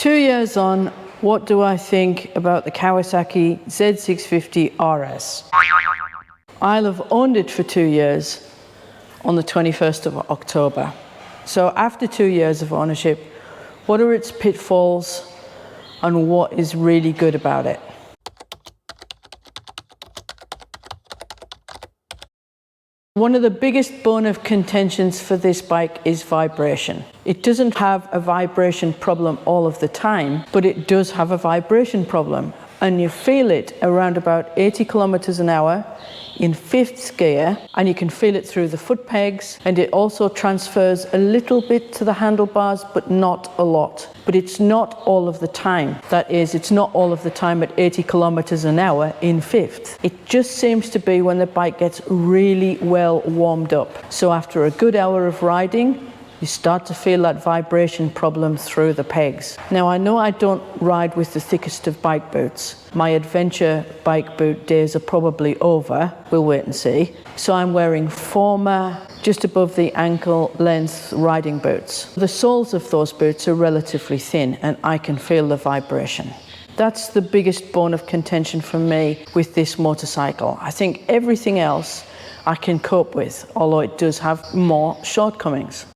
2 years on, what do I think about the Kawasaki Z650RS? I'll have owned it for 2 years on the 21st of October. So after 2 years of ownership, what are its pitfalls and what is really good about it? One of the biggest bone of contentions for this bike is vibration. It doesn't have a vibration problem all of the time, but it does have a vibration problem. And you feel it around about 80 kilometers an hour in fifth gear, and you can feel it through the foot pegs, and it also transfers a little bit to the handlebars, but not a lot. But it's not all of the time. That is, it's not all of the time at 80 kilometers an hour in fifth. It just seems to be when the bike gets really well warmed up. So after a good hour of riding, you start to feel that vibration problem through the pegs. Now, I know I don't ride with the thickest of bike boots. My adventure bike boot days are probably over. We'll wait and see. So I'm wearing former, just above the ankle length riding boots. The soles of those boots are relatively thin and I can feel the vibration. That's the biggest bone of contention for me with this motorcycle. I think everything else I can cope with, although it does have more shortcomings.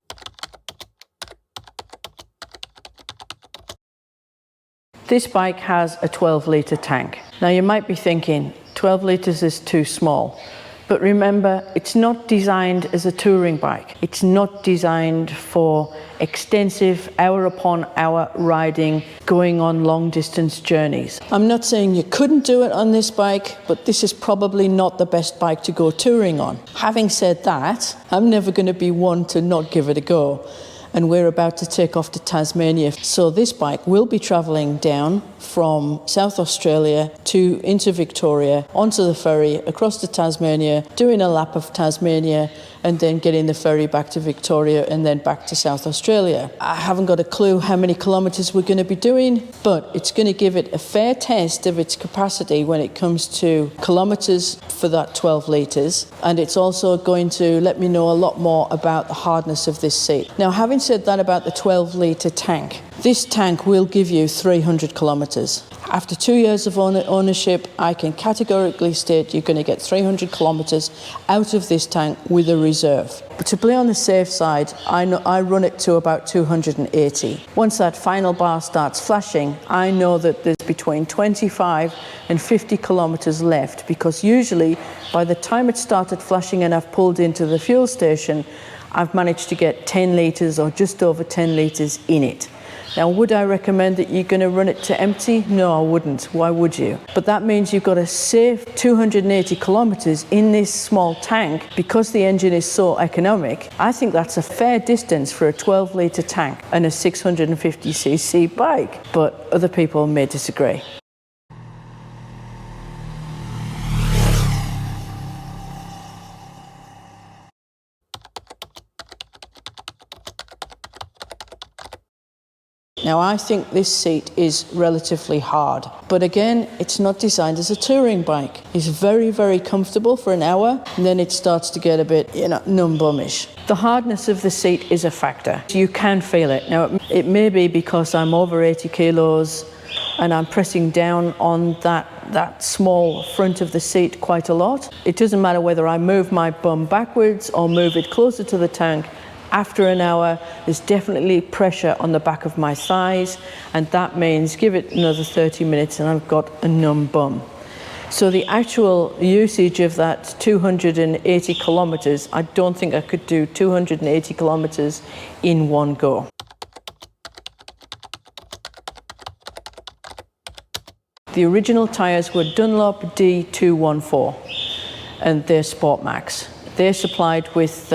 This bike has a 12-litre tank. Now you might be thinking 12 litres is too small, but remember, it's not designed as a touring bike. It's not designed for extensive hour upon hour riding, going on long distance journeys. I'm not saying you couldn't do it on this bike, but this is probably not the best bike to go touring on. Having said that, I'm never going to be one to not give it a go. And we're about to take off to Tasmania. So this bike will be travelling down from South Australia into Victoria, onto the ferry, across to Tasmania, doing a lap of Tasmania, and then getting the ferry back to Victoria and then back to South Australia. I haven't got a clue how many kilometres we're going to be doing, but it's going to give it a fair test of its capacity when it comes to kilometres for that 12 litres. And it's also going to let me know a lot more about the hardness of this seat. Now, having said that about the 12-litre tank, this tank will give you 300 kilometres. After 2 years of ownership, I can categorically state you're going to get 300 kilometres out of this tank with a reserve. But to play on the safe side, I run it to about 280. Once that final bar starts flashing, I know that there's between 25 and 50 kilometres left, because usually by the time it started flashing and I've pulled into the fuel station, I've managed to get 10 litres or just over 10 litres in it. Now, would I recommend that you're going to run it to empty? No, I wouldn't. Why would you? But that means you've got a safe 280 kilometres in this small tank because the engine is so economic. I think that's a fair distance for a 12-litre tank and a 650cc bike, but other people may disagree. Now, I think this seat is relatively hard, but again, it's not designed as a touring bike. It's very, very comfortable for an hour, and then it starts to get a bit, numb-bummish. The hardness of the seat is a factor. You can feel it. Now, it may be because I'm over 80 kilos and I'm pressing down on that small front of the seat quite a lot. It doesn't matter whether I move my bum backwards or move it closer to the tank. After an hour, there's definitely pressure on the back of my thighs, and that means give it another 30 minutes and I've got a numb bum. So the actual usage of that 280 kilometres, I don't think I could do 280 kilometres in one go. The original tyres were Dunlop D214, and they're Sport Max. They're supplied with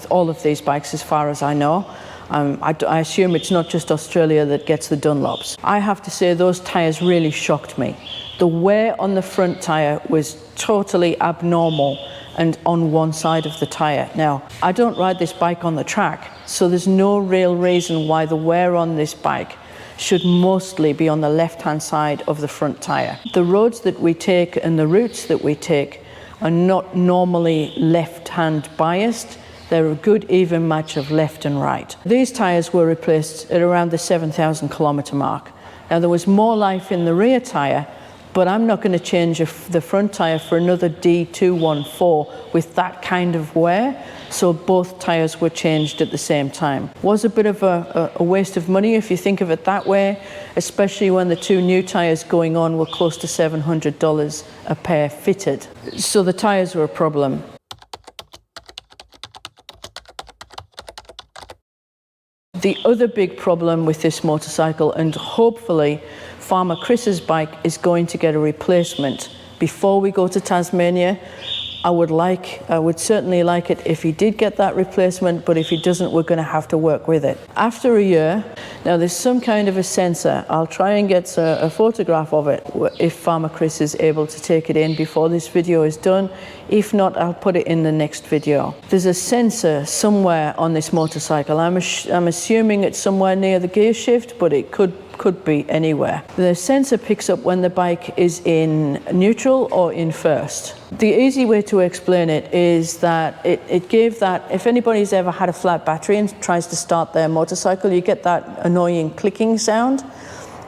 all of these bikes as far as I know. I assume it's not just Australia that gets the Dunlops. I have to say those tyres really shocked me. The wear on the front tyre was totally abnormal and on one side of the tyre. Now, I don't ride this bike on the track, so there's no real reason why the wear on this bike should mostly be on the left-hand side of the front tyre. The roads that we take and the routes that we take are not normally left-hand biased. They're a good even match of left and right. These tyres were replaced at around the 7,000 kilometre mark. Now there was more life in the rear tyre, but I'm not going to change the front tyre for another D214 with that kind of wear. So both tyres were changed at the same time. Was a bit of a waste of money if you think of it that way, especially when the two new tyres going on were close to $700 a pair fitted. So the tyres were a problem. The other big problem with this motorcycle, and hopefully Farmer Chris's bike is going to get a replacement before we go to Tasmania. I would certainly like it if he did get that replacement, but if he doesn't, we're going to have to work with it. After a year, now there's some kind of a sensor. I'll try and get a photograph of it if Farmer Chris is able to take it in before this video is done. If not, I'll put it in the next video. There's a sensor somewhere on this motorcycle. I'm assuming it's somewhere near the gear shift, but it could be anywhere. The sensor picks up when the bike is in neutral or in first. The easy way to explain it is that it gave that, if anybody's ever had a flat battery and tries to start their motorcycle, you get that annoying clicking sound.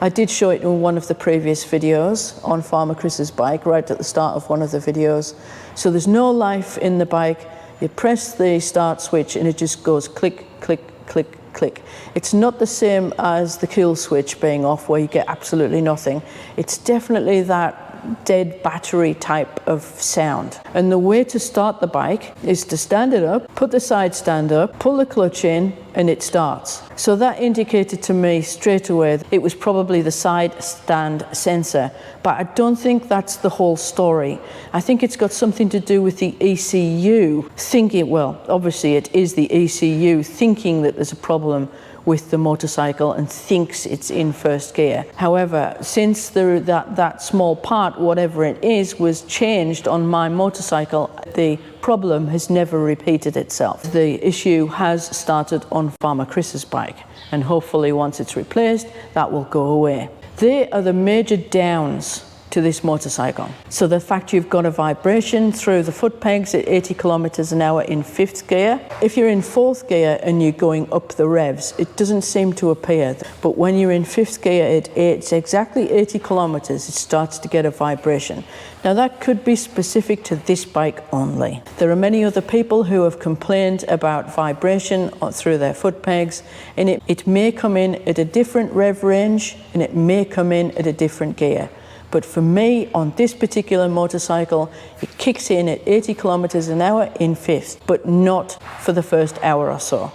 I did show it in one of the previous videos on Farmer Chris's bike, right at the start of one of the videos. So there's no life in the bike. You press the start switch and it just goes click, click, click, click. It's not the same as the kill switch being off where you get absolutely nothing. It's definitely that dead battery type of sound. And the way to start the bike is to stand it up, put the side stand up, pull the clutch in, and it starts. So that indicated to me straight away that it was probably the side stand sensor, but I don't think that's the whole story. I think it's got something to do with the ECU thinking, well, obviously it is the ECU thinking that there's a problem with the motorcycle and thinks it's in first gear. However, since that small part, whatever it is, was changed on my motorcycle, the problem has never repeated itself. The issue has started on Farmer Chris's bike, and hopefully once it's replaced, that will go away. They are the major downs to this motorcycle. So the fact you've got a vibration through the foot pegs at 80 kilometers an hour in 5th gear. If you're in 4th gear and you're going up the revs, it doesn't seem to appear. But when you're in 5th gear at it's exactly 80 kilometers, it starts to get a vibration. Now that could be specific to this bike only. There are many other people who have complained about vibration through their foot pegs, and it may come in at a different rev range and it may come in at a different gear. But for me, on this particular motorcycle, it kicks in at 80 kilometers an hour in 5th, but not for the first hour or so.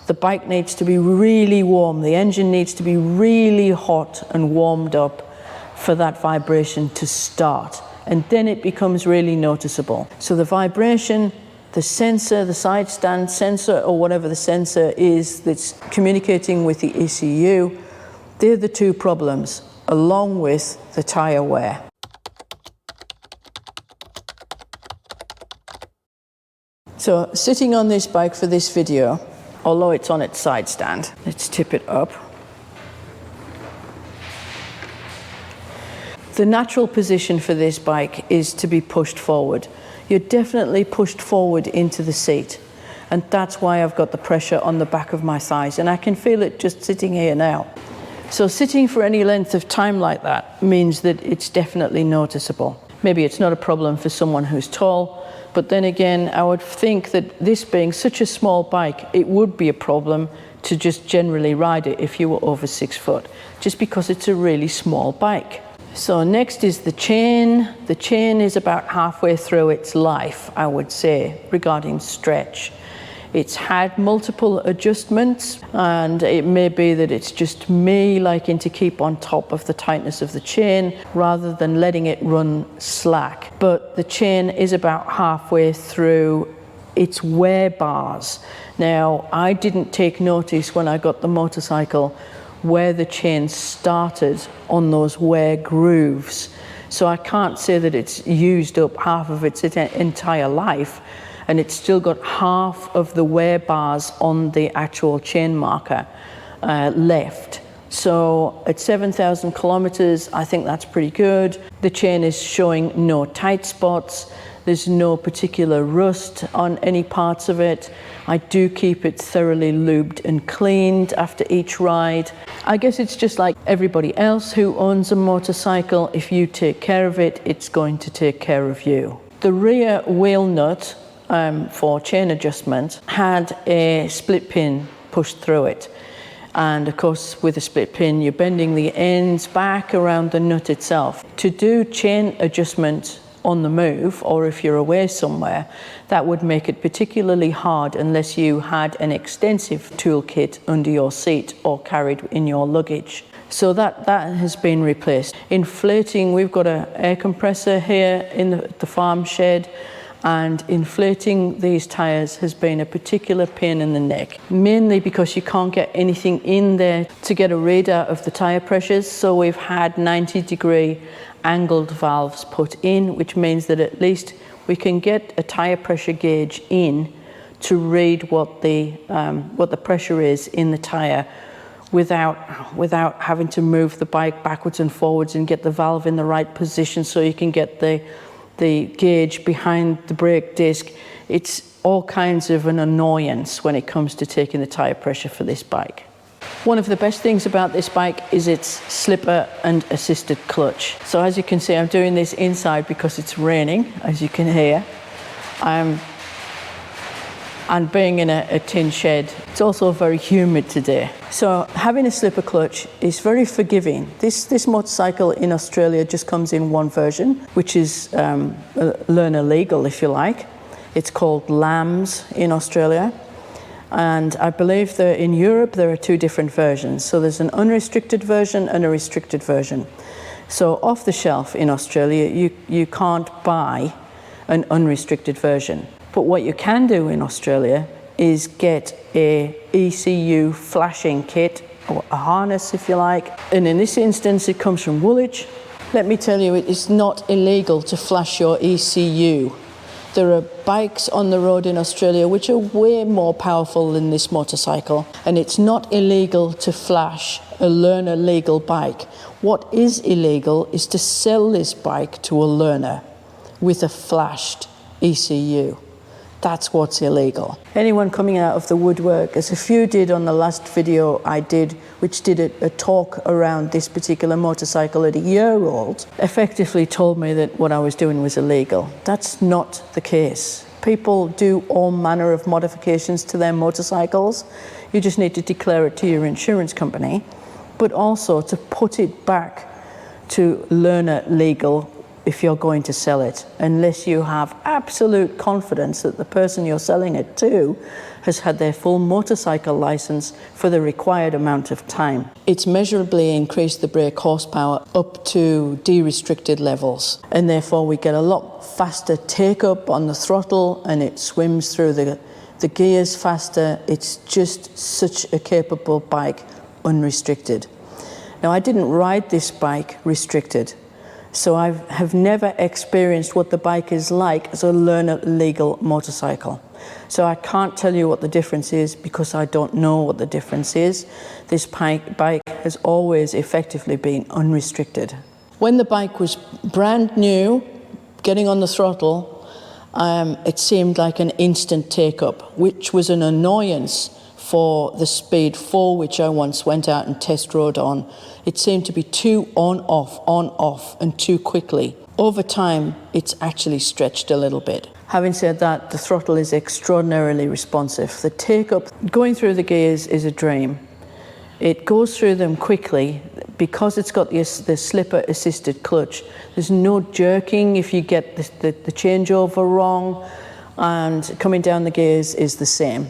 The bike needs to be really warm. The engine needs to be really hot and warmed up for that vibration to start. And then it becomes really noticeable. So the vibration, the sensor, the side stand sensor, or whatever the sensor is that's communicating with the ECU, they're the two problems, along with the tyre wear. So sitting on this bike for this video, although it's on its side stand, let's tip it up. The natural position for this bike is to be pushed forward. You're definitely pushed forward into the seat, and that's why I've got the pressure on the back of my thighs, and I can feel it just sitting here now. So sitting for any length of time like that means that it's definitely noticeable. Maybe it's not a problem for someone who's tall, but then again, I would think that this being such a small bike, it would be a problem to just generally ride it if you were over 6 foot, just because it's a really small bike. So next is the chain. The chain is about halfway through its life, I would say, regarding stretch. It's had multiple adjustments, and it may be that it's just me liking to keep on top of the tightness of the chain rather than letting it run slack. But the chain is about halfway through its wear bars. Now, I didn't take notice when I got the motorcycle where the chain started on those wear grooves. So I can't say that it's used up half of its entire life, and it's still got half of the wear bars on the actual chain marker left. So at 7,000 kilometers, I think that's pretty good. The chain is showing no tight spots. There's no particular rust on any parts of it. I do keep it thoroughly lubed and cleaned after each ride. I guess it's just like everybody else who owns a motorcycle. If you take care of it, it's going to take care of you. The rear wheel nut for chain adjustment had a split pin pushed through it. And of course, with a split pin, you're bending the ends back around the nut itself. To do chain adjustment on the move, or if you're away somewhere, that would make it particularly hard unless you had an extensive toolkit under your seat or carried in your luggage. So that has been replaced. Inflating, we've got an air compressor here in the farm shed, and inflating these tires has been a particular pain in the neck, mainly because you can't get anything in there to get a radar of the tire pressures. So we've had 90-degree angled valves put in, which means that at least we can get a tire pressure gauge in to read what the pressure is in the tire without having to move the bike backwards and forwards and get the valve in the right position so you can get the gauge behind the brake disc. It's all kinds of an annoyance when it comes to taking the tire pressure for this bike. One of the best things about this bike is its slipper and assisted clutch. So as you can see, I'm doing this inside because it's raining, as you can hear. And being in a tin shed, it's also very humid today. So having a slipper clutch is very forgiving. This motorcycle in Australia just comes in one version, which is learner legal, if you like. It's called LAMS in Australia. And I believe that in Europe, there are two different versions. So there's an unrestricted version and a restricted version. So off the shelf in Australia, you can't buy an unrestricted version. But what you can do in Australia is get a ECU flashing kit, or a harness if you like. And in this instance, it comes from Woolwich. Let me tell you, it is not illegal to flash your ECU. There are bikes on the road in Australia which are way more powerful than this motorcycle, and it's not illegal to flash a learner legal bike. What is illegal is to sell this bike to a learner with a flashed ECU. That's what's illegal. Anyone coming out of the woodwork, as a few did on the last video I did, which did a talk around this particular motorcycle at a year old, effectively told me that what I was doing was illegal. That's not the case. People do all manner of modifications to their motorcycles. You just need to declare it to your insurance company, but also to put it back to learner legal if you're going to sell it, unless you have absolute confidence that the person you're selling it to has had their full motorcycle license for the required amount of time. It's measurably increased the brake horsepower up to de-restricted levels, and therefore we get a lot faster take up on the throttle, and it swims through the gears faster. It's just such a capable bike, unrestricted. Now, I didn't ride this bike restricted, so I have never experienced what the bike is like as a learner legal motorcycle. So I can't tell you what the difference is because I don't know what the difference is. This bike has always effectively been unrestricted. When the bike was brand new, getting on the throttle, it seemed like an instant take-up, which was an annoyance for the Speed 4, which I once went out and test rode on. It seemed to be too on-off, and too quickly. Over time, it's actually stretched a little bit. Having said that, the throttle is extraordinarily responsive. The take-up, going through the gears is a dream. It goes through them quickly because it's got the slipper-assisted clutch. There's no jerking if you get the changeover wrong, and coming down the gears is the same.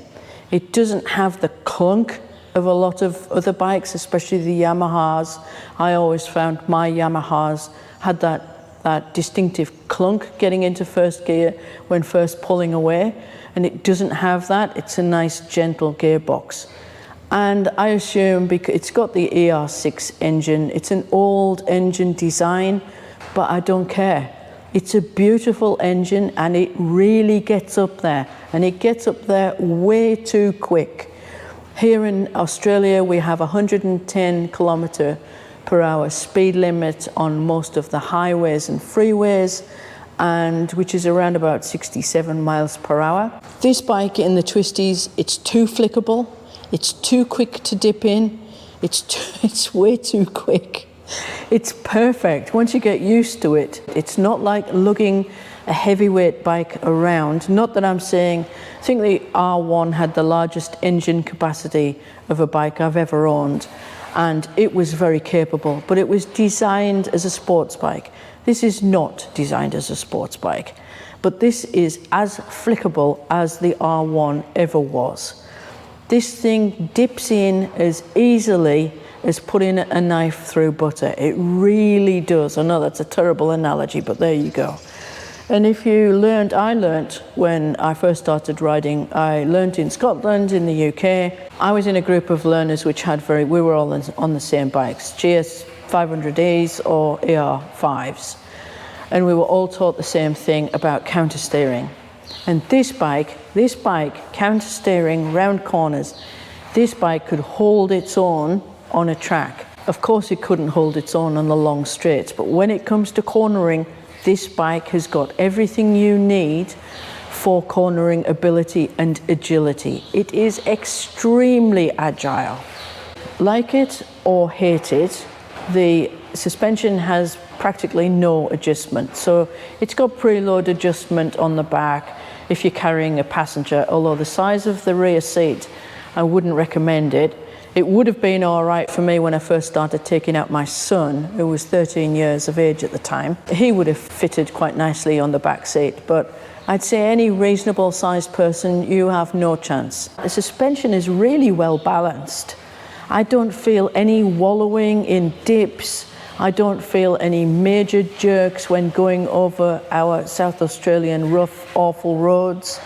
It doesn't have the clunk of a lot of other bikes, especially the Yamahas. I always found my Yamahas had that distinctive clunk getting into first gear when first pulling away, and it doesn't have that. It's a nice gentle gearbox. And I assume because it's got the ER6 engine, it's an old engine design, but I don't care. It's a beautiful engine, and it really gets up there, and it gets up there way too quick. Here in Australia, we have 110 km/h speed limit on most of the highways and freeways, and which is around about 67 miles per hour. This bike in the twisties, it's too flickable, it's too quick to dip in, it's way too quick. It's perfect once you get used to it. It's not like lugging a heavyweight bike around. Not that I'm saying, I think the R1 had the largest engine capacity of a bike I've ever owned, and it was very capable, but it was designed as a sports bike. This is not designed as a sports bike, but this is as flickable as the R1 ever was. This thing dips in as easily as putting a knife through butter. It really does. I know that's a terrible analogy, but there you go. And if you learned, I learned when I first started riding, I learned in Scotland, in the UK. I was in a group of learners which had we were all on the same bikes, GS700s or AR5s. And we were all taught the same thing about counter steering. And this bike, counter steering, round corners, this bike could hold its own on a track. Of course it couldn't hold its own on the long straights, but when it comes to cornering, this bike has got everything you need for cornering ability and agility. It is extremely agile. Like it or hate it, the suspension has practically no adjustment. So it's got preload adjustment on the back if you're carrying a passenger, although the size of the rear seat, I wouldn't recommend it. It would have been all right for me when I first started taking out my son, who was 13 years of age at the time. He would have fitted quite nicely on the back seat, but I'd say any reasonable sized person, you have no chance. The suspension is really well balanced. I don't feel any wallowing in dips. I don't feel any major jerks when going over our South Australian rough, awful roads.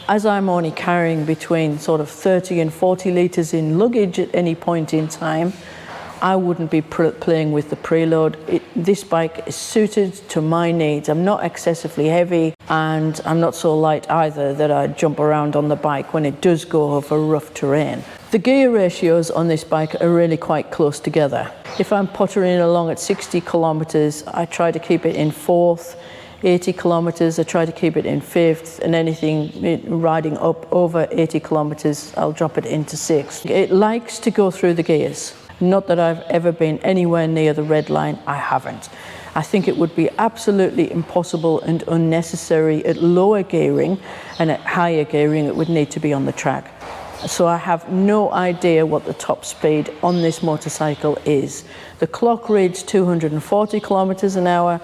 As I'm only carrying between sort of 30 and 40 litres in luggage at any point in time, I wouldn't be playing with the preload. This bike is suited to my needs. I'm not excessively heavy, and I'm not so light either that I jump around on the bike when it does go over rough terrain. The gear ratios on this bike are really quite close together. If I'm pottering along at 60 kilometres, I try to keep it in fourth. 80 kilometres, I try to keep it in fifth, and anything riding up over 80 kilometres, I'll drop it into sixth. It likes to go through the gears. Not that I've ever been anywhere near the red line, I haven't. I think it would be absolutely impossible and unnecessary at lower gearing, and at higher gearing it would need to be on the track. So I have no idea what the top speed on this motorcycle is. The clock reads 240 kilometres an hour.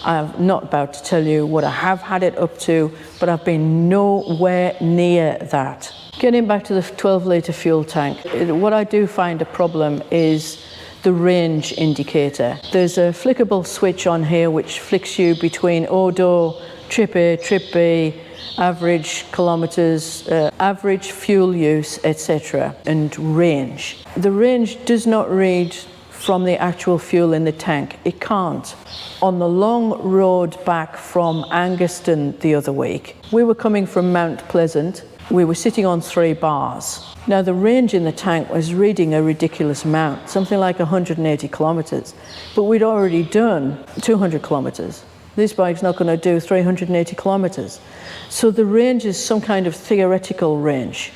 I'm not about to tell you what I have had it up to, but I've been nowhere near that. Getting back to the 12-litre fuel tank, what I do find a problem is the range indicator. There's a flickable switch on here which flicks you between odo, trip A, trip B, average kilometres, average fuel use, etc., and range. The range does not read from the actual fuel in the tank. It can't. On the long road back from Anguston the other week, we were coming from Mount Pleasant. We were sitting on 3 bars. Now the range in the tank was reading a ridiculous amount, something like 180 kilometres, but we'd already done 200 kilometres. This bike's not going to do 380 kilometres. So the range is some kind of theoretical range,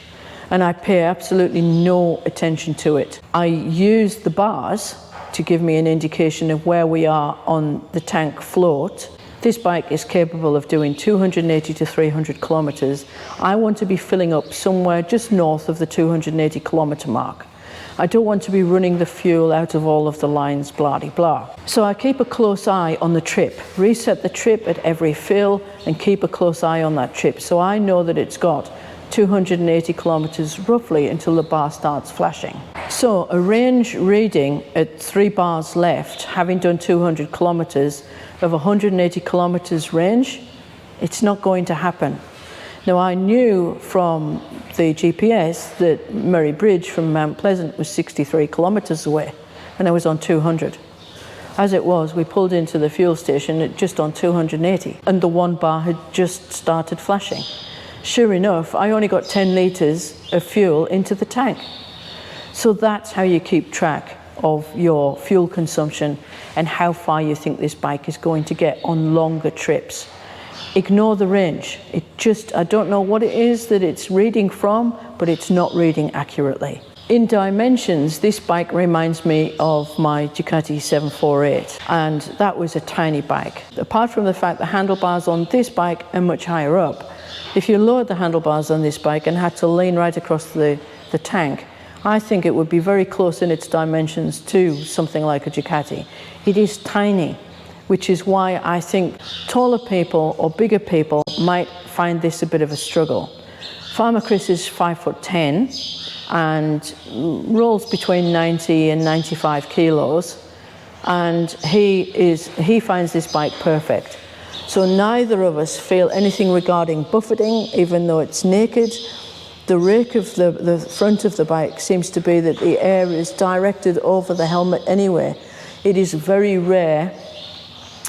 and I pay absolutely no attention to it. I use the bars to give me an indication of where we are on the tank float. This bike is capable of doing 280 to 300 kilometres. I want to be filling up somewhere just north of the 280 kilometre mark. I don't want to be running the fuel out of all of the lines, blah-de-blah. So I keep a close eye on the trip, reset the trip at every fill, and keep a close eye on that trip. So I know that it's got 280 kilometres roughly until the bar starts flashing. So a range reading at 3 bars left, having done 200 kilometres of 180 kilometres range, it's not going to happen. Now I knew from the GPS that Murray Bridge from Mount Pleasant was 63 kilometres away, and I was on 200. As it was, we pulled into the fuel station at just on 280, and the 1 bar had just started flashing. Sure enough, I only got 10 litres of fuel into the tank. So that's how you keep track of your fuel consumption and how far you think this bike is going to get on longer trips. Ignore the range. I don't know what it is that it's reading from, but it's not reading accurately. In dimensions, this bike reminds me of my Ducati 748, and that was a tiny bike. Apart from the fact the handlebars on this bike are much higher up, if you lowered the handlebars on this bike and had to lean right across the tank, I think it would be very close in its dimensions to something like a Ducati. It is tiny, which is why I think taller people or bigger people might find this a bit of a struggle. Farmer Chris is 5'10" and rolls between 90 and 95 kilos, and he finds this bike perfect. So neither of us feel anything regarding buffeting, even though it's naked. The rake of the front of the bike seems to be that the air is directed over the helmet anyway. It is very rare,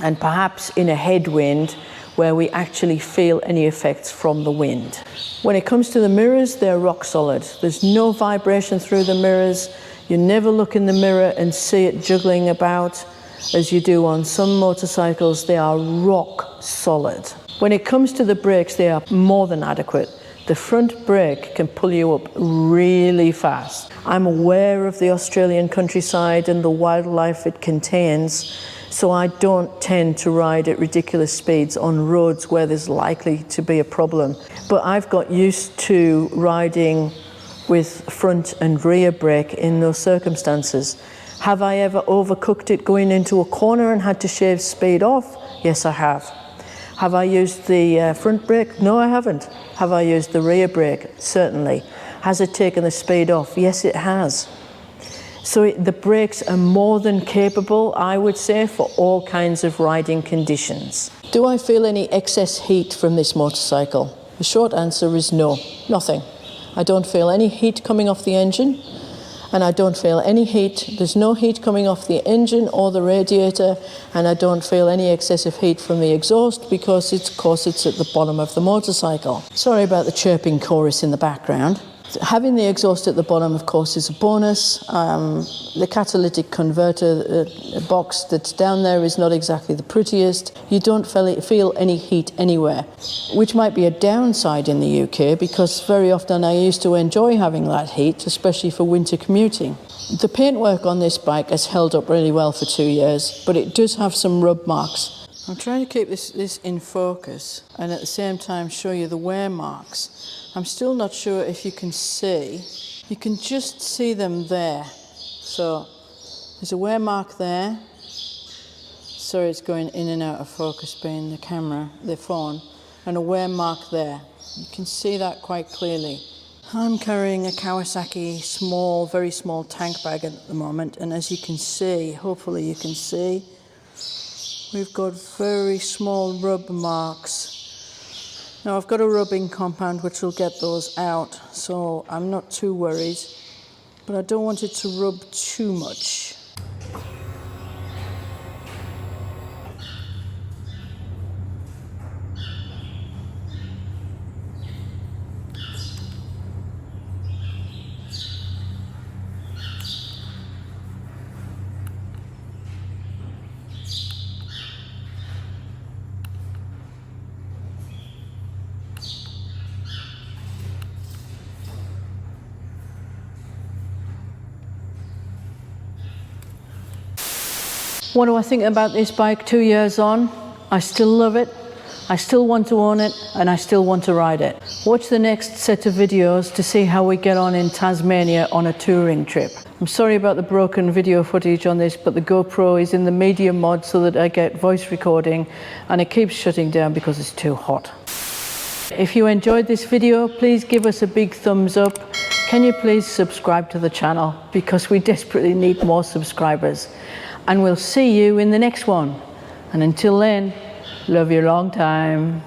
and perhaps in a headwind, where we actually feel any effects from the wind. When it comes to the mirrors, they're rock solid. There's no vibration through the mirrors. You never look in the mirror and see it juggling about as you do on some motorcycles. They are rock solid. When it comes to the brakes, they are more than adequate. The front brake can pull you up really fast. I'm aware of the Australian countryside and the wildlife it contains, so I don't tend to ride at ridiculous speeds on roads where there's likely to be a problem. But I've got used to riding with front and rear brake in those circumstances. Have I ever overcooked it going into a corner and had to shave speed off? Yes, I have. Have I used the front brake? No, I haven't. Have I used the rear brake? Certainly. Has it taken the speed off? Yes, it has. So the brakes are more than capable, I would say, for all kinds of riding conditions. Do I feel any excess heat from this motorcycle? The short answer is no, nothing. I don't feel any heat coming off the engine, and I don't feel any heat. There's no heat coming off the engine or the radiator, and I don't feel any excessive heat from the exhaust because of course it's at the bottom of the motorcycle. Sorry about the chirping chorus in the background. Having the exhaust at the bottom, of course, is a bonus. The catalytic converter box that's down there is not exactly the prettiest. You don't feel any heat anywhere, which might be a downside in the UK because very often I used to enjoy having that heat, especially for winter commuting. The paintwork on this bike has held up really well for 2 years, but it does have some rub marks. I'm trying to keep this in focus and at the same time show you the wear marks. I'm still not sure if you can see. You can just see them there. So there's a wear mark there. Sorry, it's going in and out of focus being the camera, the phone, and a wear mark there. You can see that quite clearly. I'm carrying a Kawasaki small, very small tank bag at the moment, and as you can see, hopefully you can see, we've got very small rub marks. Now I've got a rubbing compound which will get those out, so I'm not too worried, but I don't want it to rub too much. What do I think about this bike 2 years on? I still love it, I still want to own it, and I still want to ride it. Watch the next set of videos to see how we get on in Tasmania on a touring trip. I'm sorry about the broken video footage on this, but the GoPro is in the medium mod so that I get voice recording, and it keeps shutting down because it's too hot. If you enjoyed this video, please give us a big thumbs up. Can you please subscribe to the channel because we desperately need more subscribers. And we'll see you in the next one. And until then, love you long time.